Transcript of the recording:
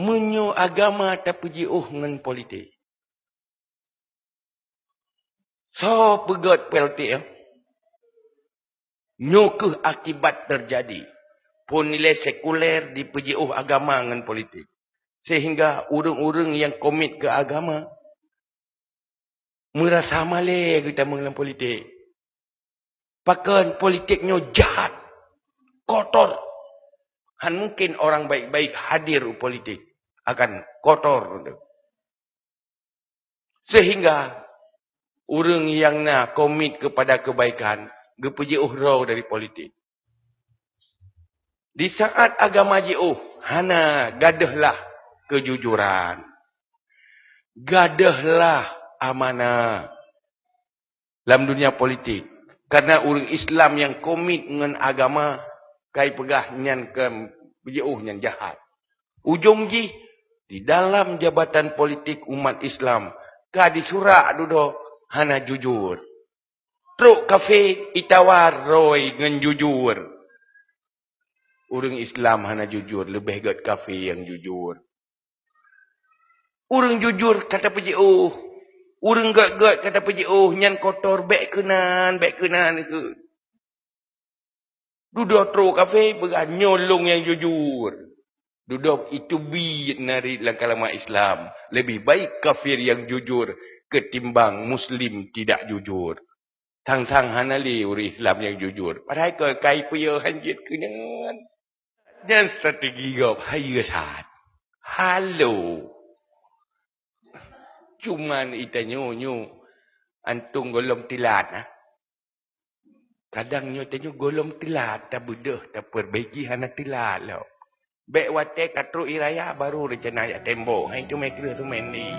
menyo agama tapi jiuh ngan politik. So pegot politik ya. Nyokeh akibat terjadi. Pun nilai sekuler di pejiuh agama ngan politik. Sehingga orang-orang yang komit ke agama merasa malai kita mengenai politik. Pakan politiknya jahat, kotor. Han mungkin orang baik-baik hadir politik akan kotor. Sehingga orang yang nak komit kepada kebaikan, gepuji uhrau dari politik. Di saat agama jiuh, hana gadahlah kejujuran. Gadahlah amanah dalam dunia politik. Karena orang Islam yang komit dengan agama, kai pegah nyan ke jiuh nyan jahat. Ujung ji, di dalam jabatan politik umat Islam, ka disurak duduk hana jujur. Truk kafe itawar roy ngan jujur. Orang Islam hana jujur, lebih gat kafe yang jujur. Orang jujur kata PJO. Orang gat-gat kata PJO nyan kotor bek kenan ke. Duduk truk kafe began nyolong yang jujur. Duduk itu bid nari dalam kalamah Islam. Lebih baik kafir yang jujur ketimbang Muslim tidak jujur. Tang-tang hanali orang Islam yang jujur. Padahal kau kai puya hanjit kenyan. Dan strategi kau haya saat. Halo. Cuman itanyo antung golong tilat. Ha? Kadang nyo tanyo golong tilat. Tak budah. Tak perbaiki hana tilat lah. Bek wate katru iraya baru rencana ya tembok. Hai tu mereka tu main ni.